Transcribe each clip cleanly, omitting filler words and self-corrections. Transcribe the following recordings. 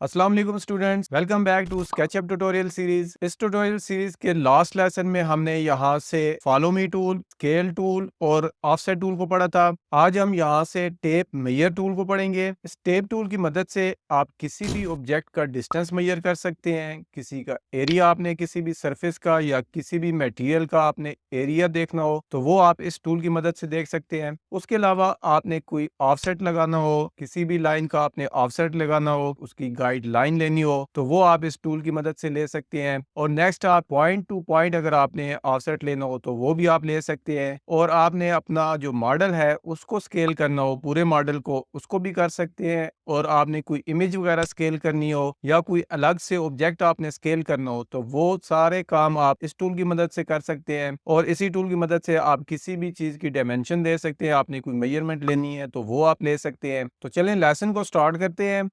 अस्सलाम वालेकुम students, welcome back to SketchUp tutorial series. इस ट्यूटोरियल सीरीज के लास्ट लेसन में हमने यहाँ से follow me tool, scale tool और ऑफसेट टूल को पढ़ा था। आज हम यहाँ से टेप मेजर टूल को पढ़ेंगे। इस टेप टूल की मदद से आप किसी भी ऑब्जेक्ट का डिस्टेंस मेजर कर सकते हैं। किसी का एरिया, आपने किसी भी सरफेस का या किसी भी मटेरियल का आपने एरिया देखना हो तो वो आप इस टूल की मदद से देख सकते हैं। उसके अलावा आपने कोई ऑफसेट लगाना हो, किसी भी लाइन का आपने ऑफसेट लगाना हो, उसकी गाइड लाइन लेनी हो तो वो आप इस टूल की मदद से ले सकते हैं। और नेक्स्ट, आप पॉइंट टू पॉइंट अगर आपने ऑफसेट लेना हो तो वो भी आप ले सकते हैं। और आपने अपना जो मॉडल है उसको स्केल करना हो, पूरे मॉडल को, उसको भी कर सकते हैं। और आपने कोई इमेज वगैरह स्केल करनी हो या कोई अलग से ऑब्जेक्ट आपने स्केल करना हो तो वो सारे काम आप इस टूल की मदद से कर सकते हैं। और इसी टूल की मदद से आप किसी भी चीज की डायमेंशन दे सकते हैं। आपने कोई मेजरमेंट लेनी है तो वो आप ले सकते हैं। तो चलें लेसन को स्टार्ट करते हैं।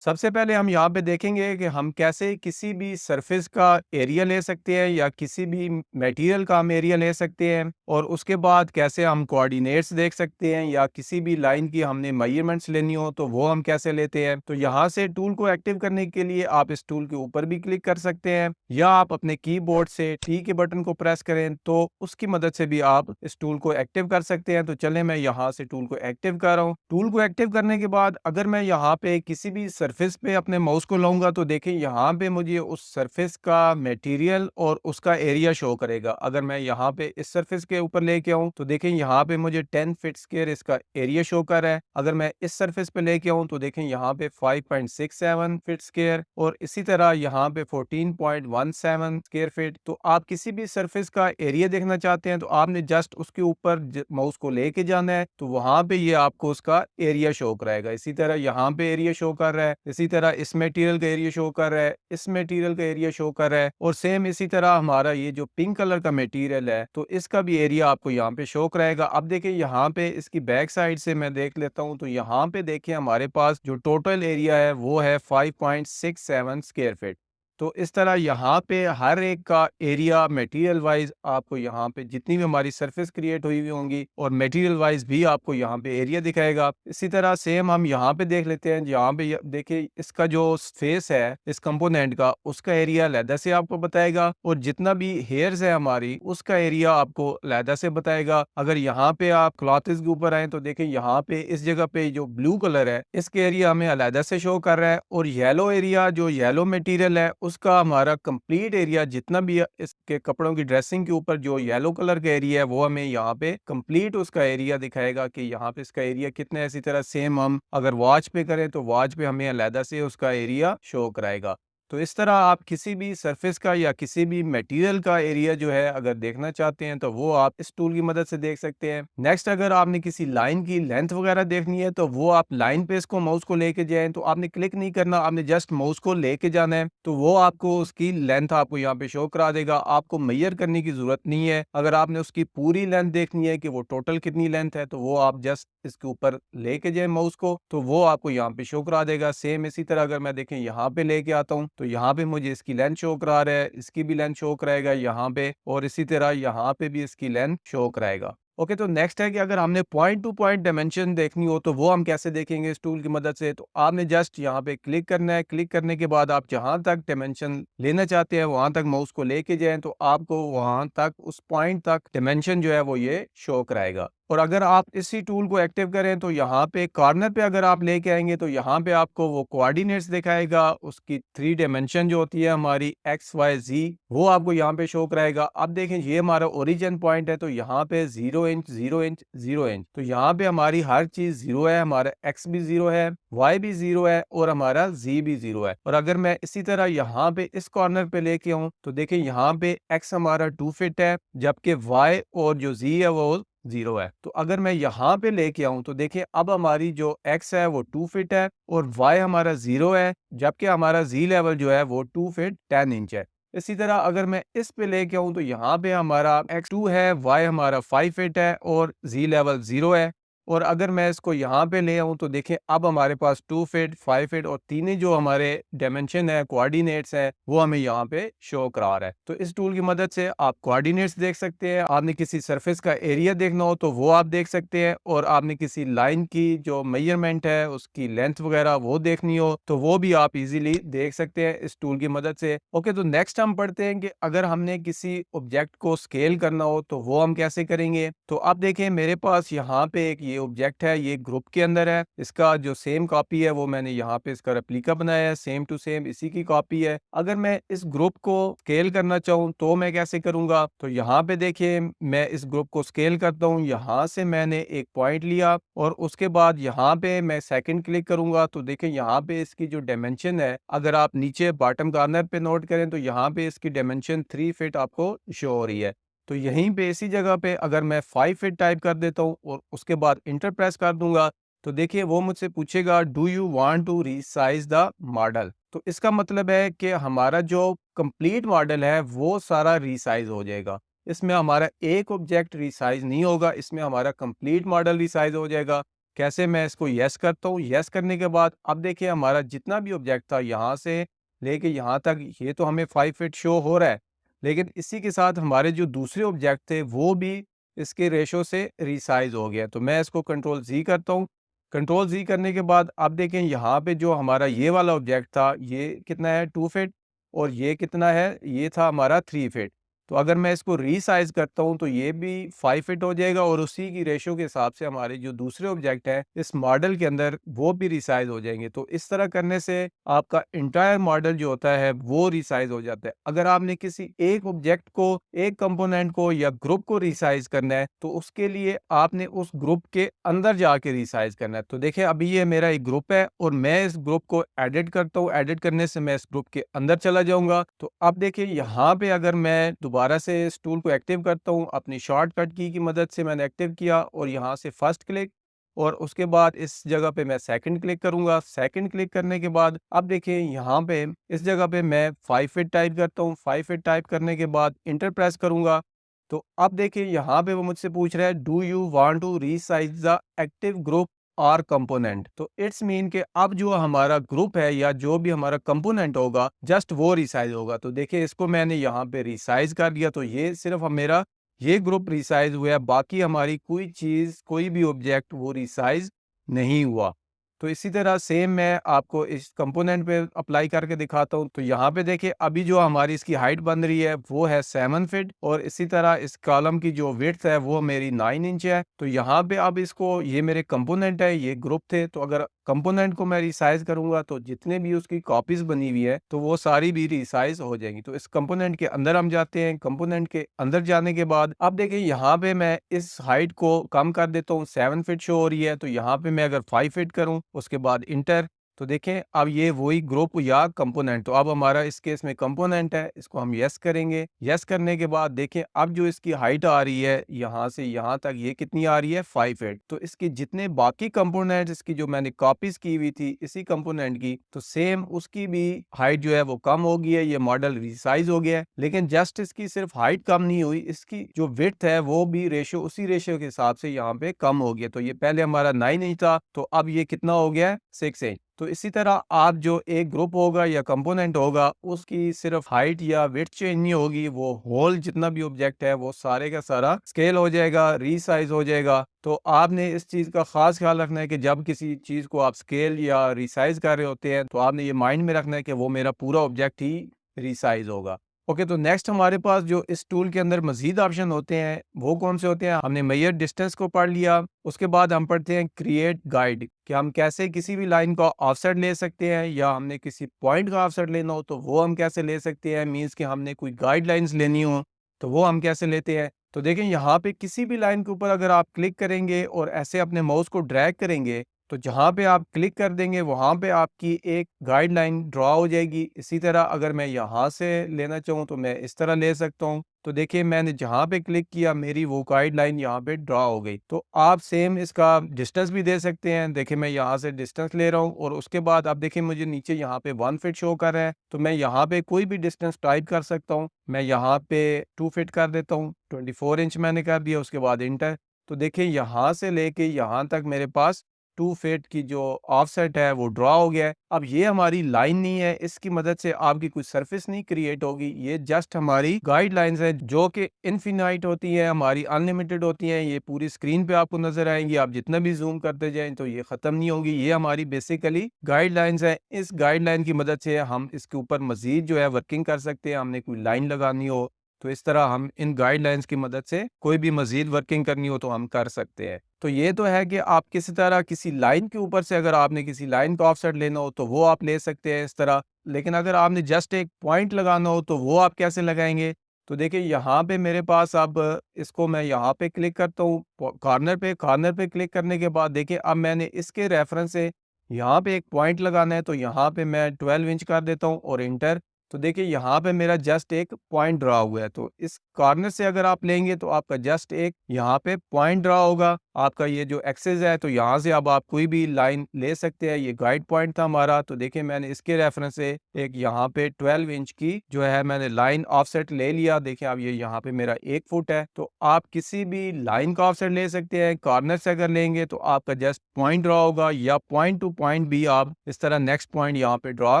सबसे पहले हम यहाँ पे देखेंगे कि हम कैसे किसी भी सरफेस का एरिया ले सकते हैं या किसी भी मटेरियल का हम एरिया ले सकते हैं। और उसके बाद कैसे हम कोऑर्डिनेट्स देख सकते हैं या किसी भी लाइन की हमने मेजरमेंट्स लेनी हो तो वो हम कैसे लेते हैं। तो यहाँ से टूल को एक्टिव करने के लिए आप इस टूल के ऊपर भी क्लिक कर सकते हैं या आप अपने कीबोर्ड से टी के बटन को प्रेस करें तो उसकी मदद से भी आप इस टूल को एक्टिव कर सकते हैं। तो चलें, मैं यहाँ से टूल को एक्टिव कर रहा हूँ। टूल को एक्टिव करने के बाद अगर मैं यहाँ पे किसी भी सरफेस पे अपने माउस को लाऊंगा तो देखिए यहाँ पे मुझे उस सरफेस का मटेरियल और उसका एरिया शो करेगा। अगर मैं यहाँ पे इस सरफेस के ऊपर लेके आऊँ तो देखें यहाँ पे मुझे 10 फीट स्क्वायर इसका एरिया शो कर रहा है। अगर मैं इस सरफेस पे लेके आऊँ तो देखें यहाँ पे 5.67 फीट स्क्वायर और इसी तरह यहाँ पे 14.17 स्क्वायर फीट। तो आप किसी भी सरफेस का एरिया देखना चाहते हैं तो आपने जस्ट उसके ऊपर माउस को लेके जाना है तो वहां पे ये आपको उसका एरिया शो कराएगा। इसी तरह यहाँ पे एरिया शो कर रहा है, इसी तरह इस मटेरियल का एरिया शो कर रहा है, इस मटेरियल का एरिया शो कर रहा है। और सेम इसी तरह हमारा ये जो पिंक कलर का मटेरियल है तो इसका भी एरिया आपको यहाँ पे शो कराएगा। अब देखिए यहाँ पे इसकी बैक साइड से मैं देख लेता हूँ तो यहाँ पे देखिए हमारे पास जो टोटल एरिया है वो है 5.67 स्क्वायर फीट। तो इस तरह यहाँ पे हर एक का एरिया मटेरियल वाइज आपको यहाँ पे जितनी भी हमारी सरफेस क्रिएट हुई हुई होंगी और मटेरियल वाइज भी आपको यहाँ पे एरिया दिखाएगा। इसी तरह सेम हम यहाँ पे देख लेते हैं। यहाँ पे देखिए इसका जो फेस है इस कंपोनेंट का उसका एरिया अलहदा से आपको बताएगा और जितना भी हेयर्स है हमारी उसका एरिया आपको अलहदा से बताएगा। अगर यहाँ पे आप क्लॉथ्स के ऊपर आए तो देखिए यहाँ पे इस जगह पे जो ब्लू कलर है इसके एरिया हमें अलहदा से शो कर रहा है और येलो एरिया जो येलो मटेरियल है उसका हमारा कंप्लीट एरिया जितना भी है इसके कपड़ों की ड्रेसिंग के ऊपर जो येलो कलर का एरिया है वो हमें यहाँ पे कंप्लीट उसका एरिया दिखाएगा कि यहाँ पे इसका एरिया कितना है। इसी तरह सेम हम अगर वॉच पे करें तो वॉच पे हमें अलहदा से उसका एरिया शो कराएगा। तो इस तरह आप किसी भी सरफेस का या किसी भी मटेरियल का एरिया जो है अगर देखना चाहते हैं तो वो आप इस टूल की मदद से देख सकते हैं। नेक्स्ट, अगर आपने किसी लाइन की लेंथ वगैरह देखनी है तो वो आप लाइन पे इसको माउस को लेके जाएं तो आपने क्लिक नहीं करना, आपने जस्ट माउस को लेके जाना है तो वो आपको उसकी लेंथ आपको यहाँ पे शो करा देगा। आपको मेजर करने की जरूरत नहीं है। अगर आपने उसकी पूरी लेंथ देखनी है कि वो टोटल कितनी लेंथ है तो वो आप जस्ट इसके ऊपर लेके जाए माउस को तो वो आपको यहाँ पे शो करा देगा। सेम इसी तरह अगर मैं देखें यहाँ पे लेके आता हूँ तो यहाँ पे मुझे इसकी लेंथ शो करा रहा है, इसकी भी लेंथ शो कराएगा यहाँ पे और इसी तरह यहाँ पे भी इसकी लेंथ शो कराएगा। ओके, तो नेक्स्ट है कि अगर हमने पॉइंट टू पॉइंट डायमेंशन देखनी हो तो वो हम कैसे देखेंगे इस टूल की मदद से। तो आपने जस्ट यहाँ पे क्लिक करना है। क्लिक करने के बाद आप जहां तक डायमेंशन लेना चाहते हैं वहां तक माउस को लेके जाएं तो आपको वहां तक उस पॉइंट तक डायमेंशन जो है वो ये शो कराएगा। और अगर आप इसी टूल को एक्टिव करें तो यहाँ पे कॉर्नर पे अगर आप लेके आएंगे तो यहाँ पे आपको वो कोऑर्डिनेट्स दिखाएगा, उसकी 3 डायमेंशन जो होती है हमारी एक्स वाई जी वो आपको यहाँ पे शो कराएगा। अब देखें ये हमारा ओरिजिन पॉइंट है तो यहाँ पे 0 इंच 0 इंच 0 इंच तो यहाँ पे हमारी हर चीज 0 है, हमारा एक्स भी 0 है, वाई भी 0 है और हमारा जी भी 0 है। और अगर मैं इसी तरह यहाँ पे इस कॉर्नर पे लेके आऊँ तो देखिए यहाँ पे एक्स हमारा 2 फीट है जबकि वाई और जो जी है वो 0 है। तो अगर मैं यहाँ पे लेके आऊं तो देखिए अब हमारी जो x है वो 2 फीट है और y हमारा 0 है जबकि हमारा z लेवल जो है वो 2 फीट 10 इंच है। इसी तरह अगर मैं इस पे लेके आऊं तो यहाँ पे हमारा x2 है, y हमारा 5 फीट है और z लेवल 0 है। और अगर मैं इसको यहाँ पे ले आऊँ तो देखें अब हमारे पास 2 फीट, 5 फीट और तीनों जो हमारे डायमेंशन है, कोऑर्डिनेट्स हैं, वो हमें यहाँ पे शो करा रहा है। तो इस टूल की मदद से आप कोऑर्डिनेट्स देख सकते हैं, आपने किसी सरफेस का एरिया देखना हो तो वो आप देख सकते हैं, और आपने किसी लाइन की जो मेजरमेंट है, उसकी लेंथ वगैरह वो देखनी हो तो वो भी आप इजीली देख सकते हैं इस टूल की मदद से। ओके, तो नेक्स्ट हम पढ़ते हैं कि अगर हमने किसी ऑब्जेक्ट को स्केल करना हो तो वो हम कैसे करेंगे। तो अब देखें मेरे पास यहाँ पे एक ये ऑब्जेक्ट है, ये ग्रुप के अंदर है, इसका जो सेम कॉपी है वो मैंने यहाँ पे इसका रेप्लिका बनाया है, सेम टू सेम इसी की कॉपी है। अगर मैं इस ग्रुप को स्केल करना चाहूँ तो मैं कैसे करूंगा, तो यहाँ पे देखिए मैं इस ग्रुप को स्केल करता हूँ, यहाँ से मैंने एक पॉइंट लिया और उसके बाद यहाँ पे मैं सेकंड क्लिक करूंगा तो देखें यहाँ पे इसकी जो डायमेंशन है, अगर आप नीचे बॉटम कॉर्नर पे नोट करें तो यहाँ पे इसकी डायमेंशन 3 फीट आपको शो हो रही है। तो यहीं पे इसी जगह पे अगर मैं 5 फीट टाइप कर देता हूँ और उसके बाद इंटर प्रेस कर दूंगा तो देखिए वो मुझसे पूछेगा do you want to resize the model. तो इसका मतलब है कि हमारा जो कंप्लीट मॉडल है वो सारा रीसाइज हो जाएगा। इसमें हमारा एक ऑब्जेक्ट रीसाइज नहीं होगा, इसमें हमारा कंप्लीट मॉडल रीसाइज हो जाएगा। कैसे, मैं इसको यस करता हूँ, यस करने के बाद अब देखिए हमारा जितना भी ऑब्जेक्ट था यहाँ से लेके यहाँ तक, ये तो हमें 5 फीट शो हो रहा है, लेकिन इसी के साथ हमारे जो दूसरे ऑब्जेक्ट थे वो भी इसके रेशो से रीसाइज हो गया। तो मैं इसको कंट्रोल जी करता हूँ। कंट्रोल जी करने के बाद अब देखें यहाँ पे जो हमारा ये वाला ऑब्जेक्ट था ये कितना है 2 फीट, और ये कितना है, ये था हमारा 3 फीट। तो अगर मैं इसको रीसाइज करता हूँ तो ये भी 5 फीट हो जाएगा और उसी की रेशो के हिसाब से हमारे जो दूसरे ऑब्जेक्ट हैं इस मॉडल के अंदर वो भी रिसाइज हो जाएंगे। तो इस तरह करने से आपका इंटायर मॉडल जो होता है वो रिसाइज हो जाता है। अगर आपने किसी एक ऑब्जेक्ट को, एक कंपोनेंट को या ग्रुप को रिसाइज करना है तो उसके लिए आपने उस ग्रुप के अंदर जाके रिसाइज करना है। तो देखिए अभी ये मेरा एक ग्रुप है और मैं इस ग्रुप को एडिट करता हूँ, एडिट करने से मैं इस ग्रुप के अंदर चला जाऊंगा। तो अब देखिए यहाँ पे अगर मैं दोबारा से इस टूल को एक्टिव करता हूँ, अपनी शॉर्टकट की मदद से मैंने एक्टिव किया और यहाँ से फर्स्ट क्लिक और उसके बाद इस जगह पे मैं सेकंड क्लिक करूंगा। सेकंड क्लिक करने के बाद अब देखिए यहाँ पे इस जगह पे मैं 5 फीट टाइप करता हूँ। 5 फीट टाइप करने के बाद इंटर प्रेस करूंगा। तो अब देखिए यहाँ पे वो मुझसे पूछ रहा है do you want to resize the active group और कंपोनेंट। तो इट्स मीन के अब जो हमारा ग्रुप है या जो भी हमारा कंपोनेंट होगा जस्ट वो रिसाइज होगा। तो देखिए इसको मैंने यहाँ पे रिसाइज कर दिया तो ये सिर्फ मेरा ये ग्रुप रिसाइज हुआ है, बाकी हमारी कोई चीज, कोई भी ऑब्जेक्ट वो रिसाइज नहीं हुआ। तो इसी तरह सेम मैं आपको इस कंपोनेंट पे अप्लाई करके दिखाता हूँ। तो यहाँ पे देखिए अभी जो हमारी इसकी हाइट बन रही है वो है 7 फीट और इसी तरह इस कॉलम की जो विड्थ है वो मेरी 9 इंच है। तो यहाँ पे अब इसको, ये मेरे कंपोनेंट है, ये ग्रुप थे, तो अगर कंपोनेंट को मैं रिसाइज करूंगा तो जितने भी उसकी कॉपीज बनी हुई है तो वो सारी भी रिसाइज हो जाएंगी। तो इस कंपोनेंट के अंदर हम जाते हैं। कंपोनेंट के अंदर जाने के बाद अब देखिए यहाँ पे मैं इस हाइट को कम कर देता हूँ, 7 फीट शो हो रही है, तो यहाँ पे मैं अगर 5 फीट करूँ उसके बाद इंटर, तो देखें अब ये वही ग्रुप या कंपोनेंट, तो अब हमारा इस केस में कंपोनेंट है, इसको हम यस करेंगे। यस करने के बाद देखें अब जो इसकी हाइट आ रही है यहाँ से यहाँ तक, ये कितनी आ रही है 5 फीट। तो इसके जितने बाकी कंपोनेंट, इसकी जो मैंने कॉपीज की हुई थी इसी कंपोनेंट की, तो सेम उसकी भी हाइट जो है वो कम हो गई है, ये मॉडल रिसाइज हो गया है। लेकिन जस्ट इसकी सिर्फ हाइट कम नहीं हुई, इसकी जो विड्थ है वो भी रेशियो, उसी रेशियो के हिसाब से यहाँ पे कम हो गया। तो ये पहले हमारा 9 इंच था तो अब ये कितना हो गया है 6 इंच। तो इसी तरह आप जो एक ग्रुप होगा या कंपोनेंट होगा उसकी सिर्फ हाइट या विड्थ चेंज नहीं होगी, वो होल जितना भी ऑब्जेक्ट है वो सारे का सारा स्केल हो जाएगा, रीसाइज हो जाएगा। तो आपने इस चीज का खास ख्याल रखना है कि जब किसी चीज को आप स्केल या रिसाइज कर रहे होते हैं तो आपने ये माइंड में रखना है कि वो मेरा पूरा ऑब्जेक्ट ही रिसाइज होगा। ओके, तो नेक्स्ट हमारे पास जो इस टूल के अंदर मजीद ऑप्शन होते हैं वो कौन से होते हैं। हमने मेजर डिस्टेंस को पढ़ लिया, उसके बाद हम पढ़ते हैं क्रिएट गाइड, कि हम कैसे किसी भी लाइन का ऑफसेट ले सकते हैं, या हमने किसी पॉइंट का ऑफसेट लेना हो तो वो हम कैसे ले सकते हैं। मींस कि हमने कोई गाइडलाइंस लेनी हो तो वो हम कैसे लेते हैं। तो देखें यहाँ पे किसी भी लाइन के ऊपर अगर आप क्लिक करेंगे और ऐसे अपने माउस को ड्रैग करेंगे तो जहाँ पे आप क्लिक कर देंगे वहाँ पे आपकी एक गाइडलाइन ड्रॉ हो जाएगी। इसी तरह अगर मैं यहाँ से लेना चाहूँ तो मैं इस तरह ले सकता हूँ। तो देखिए मैंने जहाँ पे क्लिक किया मेरी वो गाइडलाइन यहाँ पे ड्रॉ हो गई। तो आप सेम इसका डिस्टेंस भी दे सकते हैं। देखिए मैं यहाँ से डिस्टेंस ले रहा हूँ और उसके बाद आप देखिए मुझे नीचे यहाँ पे 1 फीट शो कर रहा है, तो मैं यहाँ पे कोई भी डिस्टेंस टाइप कर सकता हूँ। मैं यहाँ पे 2 फीट कर देता हूँ, 24 इंच मैंने कर दिया, उसके बाद इंटर। तो देखिए यहाँ से लेके यहाँ तक मेरे पास 2 फीट की जो ऑफसेट है वो ड्रा हो गया है। अब ये हमारी लाइन नहीं है, इसकी मदद से आपकी कोई सरफेस नहीं क्रिएट होगी। ये जस्ट हमारी गाइडलाइंस है जो कि इनफिनाइट होती है, हमारी अनलिमिटेड होती हैं। ये पूरी स्क्रीन पे आपको नजर आएंगी, आप जितना भी जूम करते जाएं तो ये खत्म नहीं होगी। ये हमारी बेसिकली गाइडलाइंस है। इस गाइडलाइन की मदद से हम इसके ऊपर मजीद जो है वर्किंग कर सकते हैं। हमने कोई लाइन लगानी हो तो इस तरह हम इन गाइडलाइंस की मदद से कोई भी मजीद वर्किंग करनी हो तो हम कर सकते हैं। तो ये तो है कि आप किसी तरह किसी लाइन के ऊपर से अगर आपने किसी लाइन का ऑफसेट लेना हो तो वो आप ले सकते हैं इस तरह। लेकिन अगर आपने जस्ट एक पॉइंट लगाना हो तो वो आप कैसे लगाएंगे? तो देखिए यहाँ पे मेरे पास अब इसको मैं यहाँ पे क्लिक करता हूँ कॉर्नर पे क्लिक करने के बाद देखिए अब मैंने इसके रेफरेंस से यहाँ पे एक पॉइंट लगाना है, तो यहाँ पे मैं 12 इंच कर देता हूँ और इंटर। तो देखिए यहाँ पे मेरा जस्ट एक पॉइंट ड्रा हुआ है। तो इस कॉर्नर से अगर आप लेंगे तो आपका जस्ट एक यहाँ पे पॉइंट ड्रा होगा। आपका ये जो एक्सेस है तो यहाँ से अब आप कोई भी लाइन ले सकते हैं। ये गाइड पॉइंट था हमारा। तो देखिए मैंने इसके रेफरेंस से एक यहाँ पे 12 इंच की जो है मैंने लाइन ऑफसेट ले लिया। देखिए अब ये यहाँ पे मेरा 1 फुट है। तो आप किसी भी लाइन का ऑफसेट ले सकते हैं। कॉर्नर से अगर लेंगे तो आपका जस्ट पॉइंट ड्रा होगा, या पॉइंट टू पॉइंट भी आप इस तरह नेक्स्ट पॉइंट यहाँ पे ड्रा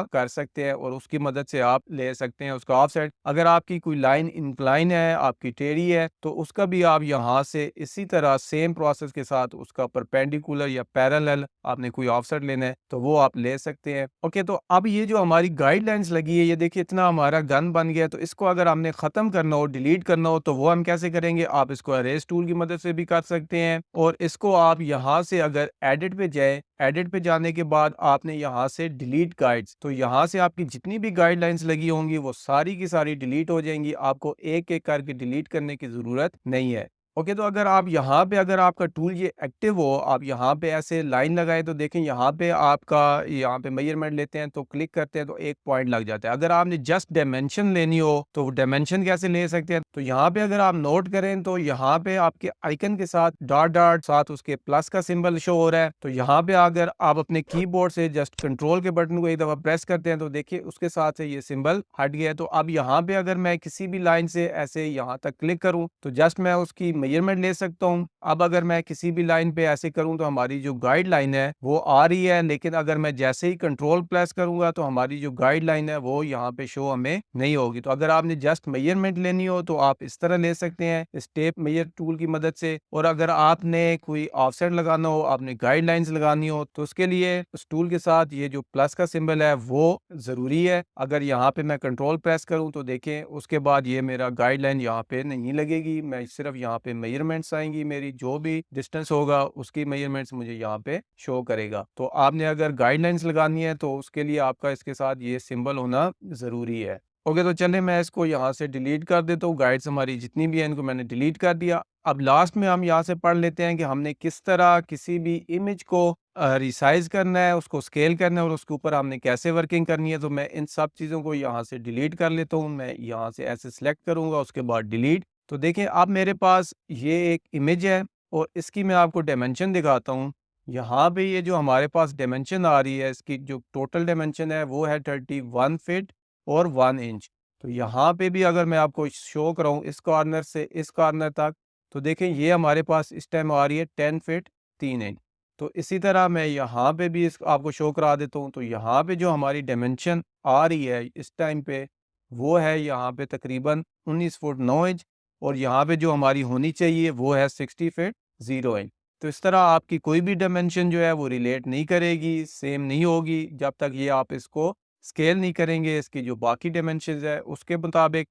कर सकते हैं और उसकी मदद से आप ले सकते हैं उसका ऑफसेट। अगर आपकी कोई लाइन इंक्लाइन है, आपकी टेढ़ी है, तो उसका भी आप यहाँ से इसी तरह सेम प्रोसेस के साथ उसका परपेंडिकुलर या पैरेलल आपने कोई ऑफसेट लेना है तो वो आप ले सकते हैं। ओके, तो अब ये जो हमारी गाइडलाइंस लगी है, ये देखिए इतना हमारा गन बन गया। तो इसको अगर हमने खत्म करना हो, डिलीट करना हो, तो वो हम कैसे करेंगे? आप इसको अरेज टूल की मदद से भी कर सकते हैं। और इसको आप यहाँ से अगर एडिट पे जाए, एडिट पे जाने के बाद आपने यहाँ से डिलीट गाइड्स, तो यहाँ से आपकी जितनी भी गाइडलाइंस लगी होंगी वो सारी की सारी डिलीट हो जाएंगी। आपको एक एक करके डिलीट करने की जरूरत नहीं है। ओके, तो अगर आप यहाँ पे अगर आपका टूल ये एक्टिव हो, आप यहाँ पे ऐसे लाइन लगाए तो देखें यहाँ पे आपका यहाँ पे मेजरमेंट लेते हैं तो क्लिक करते हैं तो एक पॉइंट लग जाता है। अगर आपने जस्ट डायमेंशन लेनी हो तो डायमेंशन कैसे ले सकते हैं? तो यहाँ पे अगर आप नोट करें तो यहाँ पे आपके आइकन के साथ डॉट डॉट साथ उसके प्लस का सिंबल शो हो रहा है। तो यहाँ पे अगर आप अपने कीबोर्ड से जस्ट कंट्रोल के बटन को एक दफा प्रेस करते हैं तो देखिए उसके साथ से ये सिंबल हट गया है। तो अब यहाँ पे अगर मैं किसी भी लाइन से ऐसे यहाँ तक क्लिक करूँ तो जस्ट मैं उसकी मेजरमेंट ले सकता हूँ। अब अगर मैं किसी भी लाइन पे ऐसे करूँ तो हमारी जो गाइडलाइन है वो आ रही है, लेकिन अगर मैं जैसे ही कंट्रोल प्रेस करूंगा तो हमारी जो गाइडलाइन है वो यहाँ पे शो हमें नहीं होगी। तो अगर आपने जस्ट मेजरमेंट लेनी हो तो आप इस तरह ले सकते हैं स्टेप मेजर टूल की मदद से। और अगर आपने कोई ऑफसेट लगाना हो, आपने गाइडलाइंस लगानी हो, तो उसके लिए उस टूल के साथ ये जो प्लस का सिंबल है वो जरूरी है। अगर यहाँ पे मैं कंट्रोल प्रेस करूँ तो देखें उसके बाद ये मेरा गाइडलाइन यहाँ पे नहीं लगेगी। मैं सिर्फ यहाँ पे मेजरमेंट्स आएंगी, मेरी जो भी डिस्टेंस होगा उसकी मेजरमेंट्स मुझे यहाँ पे शो करेगा। तो आपने अगर गाइडलाइंस लगानी है तो उसके लिए आपका इसके साथ ये सिंबल होना जरूरी है। ओके, तो चलिए मैं इसको यहाँ से डिलीट कर देता हूँ। गाइड्स हमारी जितनी भी है इनको मैंने डिलीट कर दिया। अब लास्ट में हम यहाँ से पढ़ लेते हैं कि हमने किस तरह किसी भी इमेज को रिसाइज करना है, उसको स्केल करना है और उसके ऊपर हमने कैसे वर्किंग करनी है। तो मैं इन सब चीज़ों को यहाँ से डिलीट कर लेता हूँ। मैं यहाँ से ऐसे सिलेक्ट करूँगा, उसके बाद डिलीट। तो देखें अब मेरे पास ये एक इमेज है और इसकी मैं आपको डायमेंशन दिखाता हूँ। यहाँ पे ये जो हमारे पास डायमेंशन आ रही है, इसकी जो टोटल डायमेंशन है वो है 31 फीट और 1 इंच। तो यहाँ पे भी अगर मैं आपको शो कराऊँ इस कॉर्नर से इस कॉर्नर तक, तो देखें ये हमारे पास इस टाइम आ रही है 10 फीट 3 इंच। तो इसी तरह मैं यहाँ पे भी इस आपको शो करा देता हूँ। तो यहाँ पे जो हमारी डायमेंशन आ रही है इस टाइम पे वो है यहाँ पे तकरीबन 19 फुट 9 इंच, और यहाँ पे जो हमारी होनी चाहिए वो है 60 फीट 0 इंच। तो इस तरह आपकी कोई भी डायमेंशन जो है वो रिलेट नहीं करेगी, सेम नहीं होगी जब तक ये आप इसको स्केल नहीं करेंगे इसकी जो बाकी डायमेंशंस है उसके मुताबिक।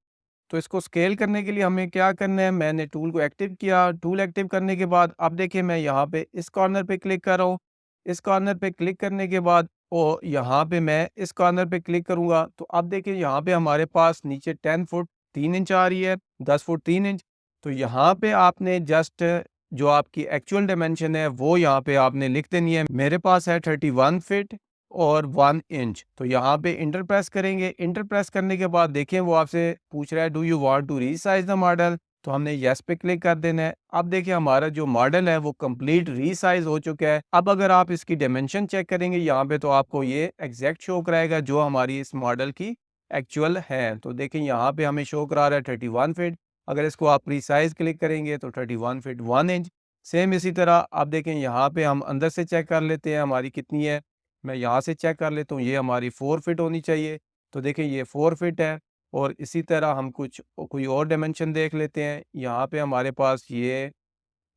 तो इसको स्केल करने के लिए हमें क्या करना है? मैंने टूल को एक्टिव किया। टूल एक्टिव करने के बाद अब देखिए मैं यहाँ पे इस कॉर्नर पे क्लिक कर रहा हूँ। इस कॉर्नर पे क्लिक करने के बाद और यहाँ पे मैं इस कॉर्नर पे क्लिक करूँगा तो अब देखिए यहाँ पे हमारे पास नीचे 10 फुट 3 इंच आ रही है, 10 फुट 3 इंच। तो यहाँ पे आपने जस्ट जो आपकी एक्चुअल डायमेंशन है वो यहाँ पे आपने लिख देनी है। मेरे पास है 31 फीट और 1 इंच। तो यहाँ पे इंटर प्रेस करेंगे। इंटर प्रेस करने के बाद देखें वो आपसे पूछ रहा है do you want to resize the model, तो हमने यस पे क्लिक कर देना है। अब देखिए हमारा जो मॉडल है वो कंप्लीट रीसाइज हो चुका है। अब अगर आप इसकी डायमेंशन चेक करेंगे यहाँ पे तो आपको ये एग्जैक्ट शो कराएगा जो हमारी इस मॉडल की एक्चुअल है। तो देखें यहाँ पे हमें शो करा रहा है 31 फीट। अगर इसको आप रिसाइज क्लिक करेंगे तो 31 फीट 1 इंच। सेम इसी तरह आप देखें यहाँ पे हम अंदर से चेक कर लेते हैं हमारी कितनी है। मैं यहाँ से चेक कर लेता हूँ, ये हमारी 4 फीट होनी चाहिए। तो देखें ये 4 फीट है। और इसी तरह हम कोई और डायमेंशन देख लेते हैं। यहाँ पे हमारे पास ये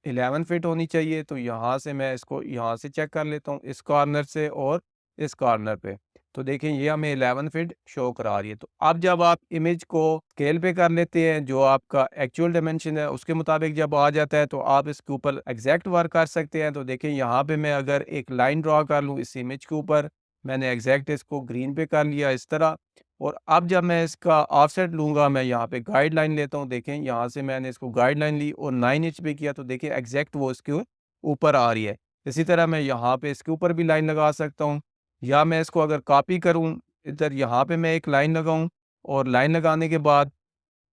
11 फीट होनी चाहिए, तो यहाँ से मैं इसको यहाँ से चेक कर लेता हूँ, इस कॉर्नर से और इस कॉर्नर पे। तो देखें ये हमें 11 फीट शो करा रही है। तो अब जब आप इमेज को स्केल पे कर लेते हैं, जो आपका एक्चुअल डायमेंशन है उसके मुताबिक जब आ जाता है, तो आप इसके ऊपर एग्जैक्ट वर्क कर सकते हैं। तो देखें यहाँ पे मैं अगर एक लाइन ड्रा कर लूँ इस इमेज के ऊपर, मैंने एग्जैक्ट इसको ग्रीन पे कर लिया इस तरह। और अब जब मैं इसका ऑफसेट लूँगा, मैं यहाँ पे गाइडलाइन लेता हूँ, देखें यहाँ से मैंने इसको गाइडलाइन ली और 9 इंच पे किया, तो देखिए एग्जैक्ट वो इसके ऊपर आ रही है। इसी तरह मैं यहाँ पे इसके ऊपर भी लाइन लगा सकता हूँ, या मैं इसको अगर कॉपी करूँ, इधर यहाँ पे मैं एक लाइन लगाऊँ और लाइन लगाने के बाद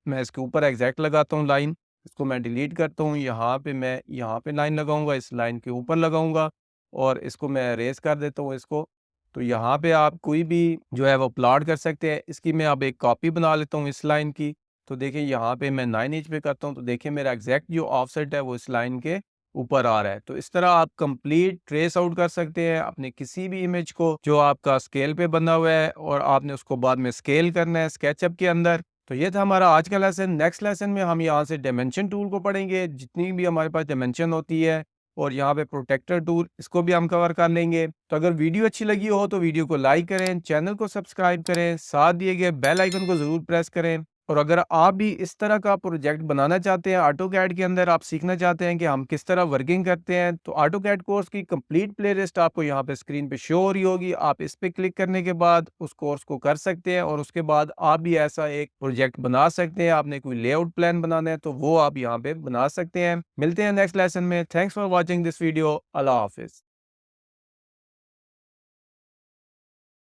मैं इसके ऊपर एग्जैक्ट लगाता हूँ लाइन, इसको मैं डिलीट करता हूँ। यहाँ पे मैं यहाँ पे लाइन लगाऊँगा, इस लाइन के ऊपर लगाऊँगा और इसको मैं इरेज़ कर देता हूँ इसको। तो यहाँ पे आप कोई भी जो है वो प्लॉट कर सकते हैं। इसकी मैं अब एक कॉपी बना लेता हूँ इस लाइन की। तो देखिए यहाँ पे मैं 9 इंच पे करता हूँ, तो देखिए मेरा एग्जैक्ट जो ऑफसेट है वो इस लाइन के ऊपर आ रहा है। तो इस तरह आप कंप्लीट ट्रेस आउट कर सकते हैं अपने किसी भी इमेज को जो आपका स्केल पे बना हुआ है, और आपने उसको बाद में स्केल करना है स्केचअप के अंदर। तो ये था हमारा आज का लेसन। नेक्स्ट लेसन में हम यहाँ से डायमेंशन टूल को पढ़ेंगे, जितनी भी हमारे पास डायमेंशन होती है, और यहाँ पे प्रोटेक्टर टूल, इसको भी हम कवर कर लेंगे। तो अगर वीडियो अच्छी लगी हो तो वीडियो को लाइक करें, चैनल को सब्सक्राइब करें, साथ दिए गए बेल आइकन को ज़रूर प्रेस करें। और अगर आप भी इस तरह का प्रोजेक्ट बनाना चाहते हैं, ऑटोकैड के अंदर आप सीखना चाहते हैं कि हम किस तरह वर्किंग करते हैं, तो ऑटोकैड कोर्स की कंप्लीट प्लेलिस्ट आपको यहाँ पे स्क्रीन पे शो हो रही होगी। आप इस पे क्लिक करने के बाद उस कोर्स को कर सकते हैं, और उसके बाद आप भी ऐसा एक प्रोजेक्ट बना सकते हैं। आपने कोई लेआउट प्लान बनाना है तो वो आप यहाँ पे बना सकते हैं। मिलते हैं नेक्स्ट लेसन में। Thanks for watching this video. Allah हाफिज़।